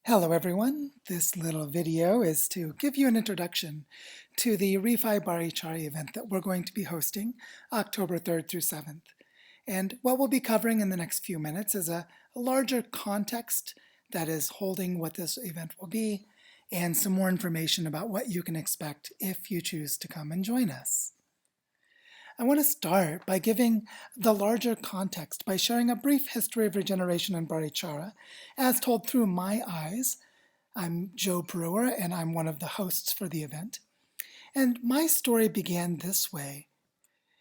Hello everyone, this little video is to give you an introduction to the ReFi Barichara event that we're going to be hosting October 3rd through 7th. And what we'll be covering in the next few minutes is a larger context that is holding what this event will be and some more information about what you can expect if you choose to come and join us. I want to start by giving the larger context by sharing a brief history of regeneration in Barichara as told through my eyes. I'm Joe Brewer and I'm one of the hosts for the event. And my story began this way.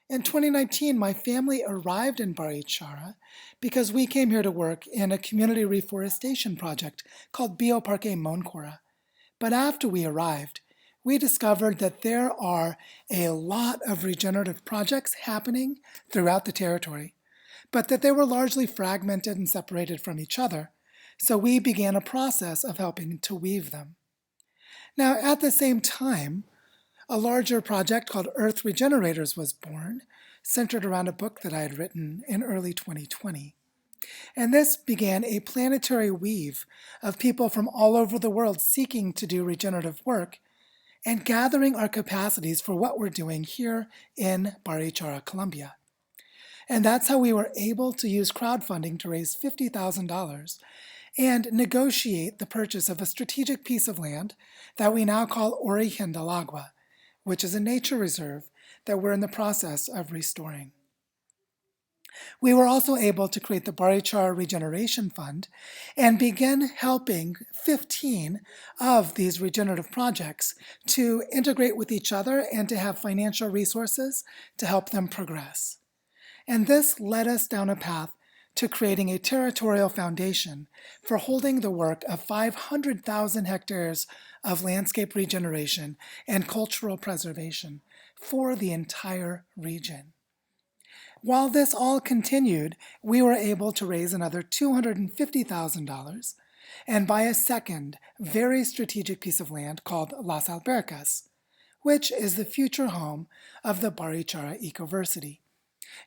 In 2019, my family arrived in Barichara because we came here to work in a community reforestation project called Bioparque Moncora. But after we arrived, we discovered that there are a lot of regenerative projects happening throughout the territory, but that they were largely fragmented and separated from each other, so we began a process of helping to weave them. Now, at the same time, a larger project called Earth Regenerators was born, centered around a book that I had written in early 2020. And this began a planetary weave of people from all over the world seeking to do regenerative work and gathering our capacities for what we're doing here in Barichara, Colombia. And that's how we were able to use crowdfunding to raise $50,000 and negotiate the purchase of a strategic piece of land that we now call Origen del Agua, which is a nature reserve that we're in the process of restoring. We were also able to create the Barichara Regeneration Fund and begin helping 15 of these regenerative projects to integrate with each other and to have financial resources to help them progress. And this led us down a path to creating a territorial foundation for holding the work of 500,000 hectares of landscape regeneration and cultural preservation for the entire region. While this all continued, we were able to raise another $250,000 and buy a second, very strategic piece of land called Las Albercas, which is the future home of the Barichara Ecoversity.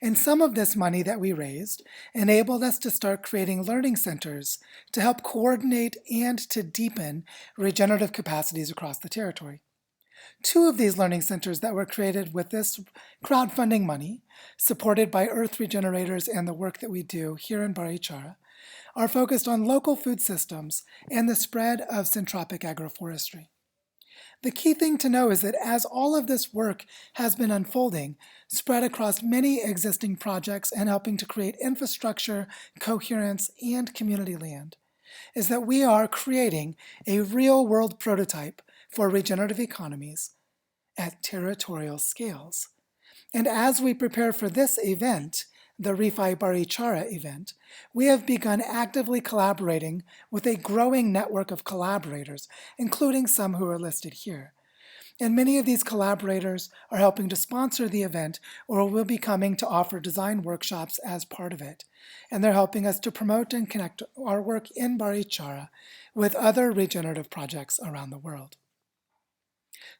And some of this money that we raised enabled us to start creating learning centers to help coordinate and to deepen regenerative capacities across the territory. Two of these learning centers that were created with this crowdfunding money, supported by Earth Regenerators and the work that we do here in Barichara, are focused on local food systems and the spread of syntropic agroforestry. The key thing to know is that as all of this work has been unfolding, spread across many existing projects and helping to create infrastructure, coherence, and community land, is that we are creating a real-world prototype for regenerative economies at territorial scales. And as we prepare for this event, the ReFi Barichara event, we have begun actively collaborating with a growing network of collaborators, including some who are listed here. And many of these collaborators are helping to sponsor the event or will be coming to offer design workshops as part of it. And they're helping us to promote and connect our work in Barichara with other regenerative projects around the world.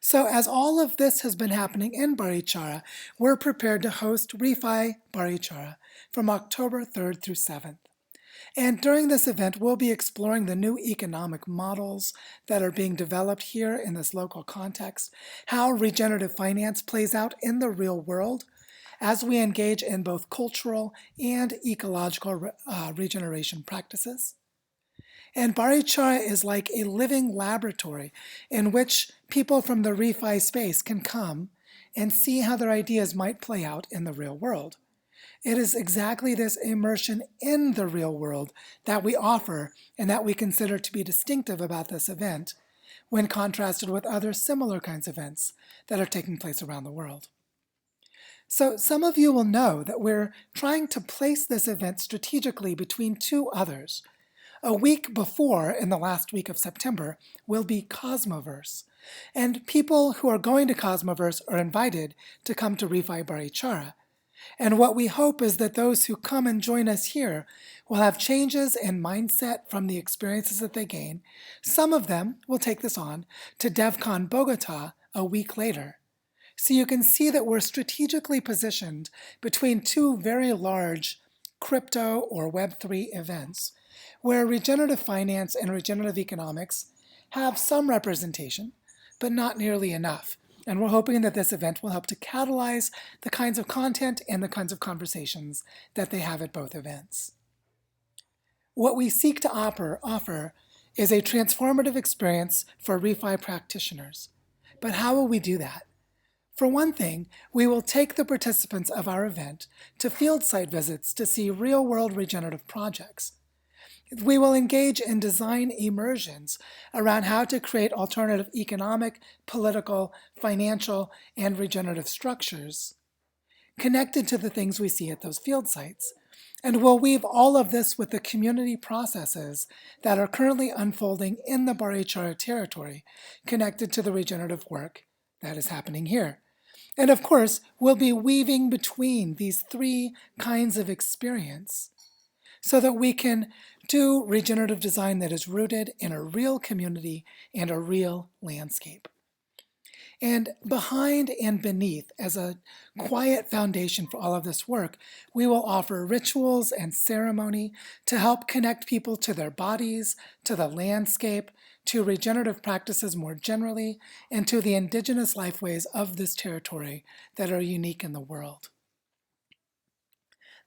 So as all of this has been happening in Barichara, we're prepared to host ReFi Barichara from October 3rd through 7th. And during this event, we'll be exploring the new economic models that are being developed here in this local context, how regenerative finance plays out in the real world as we engage in both cultural and ecological regeneration practices. And Barichara is like a living laboratory in which people from the ReFi space can come and see how their ideas might play out in the real world. It is exactly this immersion in the real world that we offer and that we consider to be distinctive about this event when contrasted with other similar kinds of events that are taking place around the world. So some of you will know that we're trying to place this event strategically between two others. A week before, in the last week of September, will be Cosmoverse. And people who are going to Cosmoverse are invited to come to ReFi Barichara. And what we hope is that those who come and join us here will have changes in mindset from the experiences that they gain. Some of them will take this on to DevCon Bogota a week later. So you can see that we're strategically positioned between two very large crypto or Web3 events where regenerative finance and regenerative economics have some representation, but not nearly enough. And we're hoping that this event will help to catalyze the kinds of content and the kinds of conversations that they have at both events. What we seek to offer is a transformative experience for ReFi practitioners. But how will we do that? For one thing, we will take the participants of our event to field site visits to see real-world regenerative projects. We will engage in design immersions around how to create alternative economic, political, financial, and regenerative structures connected to the things we see at those field sites. And we'll weave all of this with the community processes that are currently unfolding in the Barichara territory connected to the regenerative work that is happening here. And of course, we'll be weaving between these three kinds of experience so that we can do regenerative design that is rooted in a real community and a real landscape. And behind and beneath, as a quiet foundation for all of this work, we will offer rituals and ceremony to help connect people to their bodies, to the landscape, to regenerative practices more generally, and to the indigenous lifeways of this territory that are unique in the world.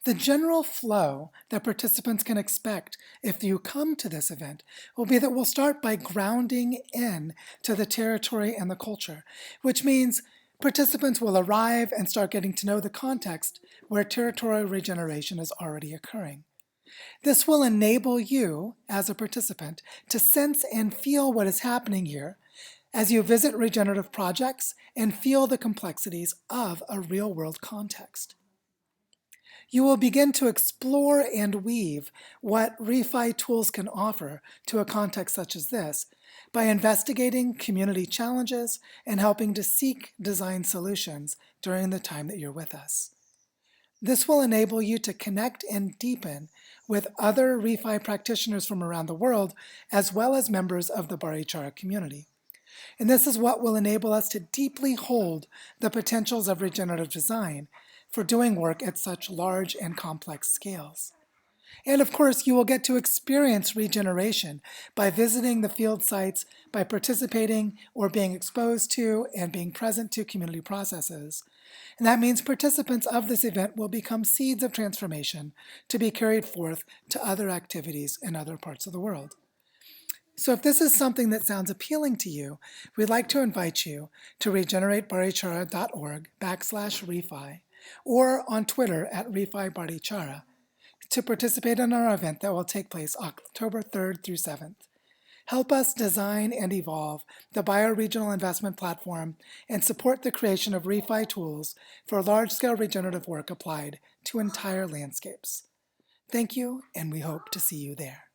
The general flow that participants can expect if you come to this event will be that we'll start by grounding in to the territory and the culture, which means participants will arrive and start getting to know the context where territorial regeneration is already occurring. This will enable you, as a participant, to sense and feel what is happening here as you visit regenerative projects and feel the complexities of a real-world context. You will begin to explore and weave what ReFi tools can offer to a context such as this by investigating community challenges and helping to seek design solutions during the time that you're with us. This will enable you to connect and deepen with other ReFi practitioners from around the world, as well as members of the Barichara community. And this is what will enable us to deeply hold the potentials of regenerative design for doing work at such large and complex scales. And of course, you will get to experience regeneration by visiting the field sites, by participating or being exposed to and being present to community processes. And that means participants of this event will become seeds of transformation to be carried forth to other activities in other parts of the world. So if this is something that sounds appealing to you, we'd like to invite you to regeneratebarichara.org/ReFi or on Twitter at ReFi Barichara to participate in our event that will take place October 3rd through 7th. Help us design and evolve the bioregional investment platform and support the creation of ReFi tools for large-scale regenerative work applied to entire landscapes. Thank you, and we hope to see you there.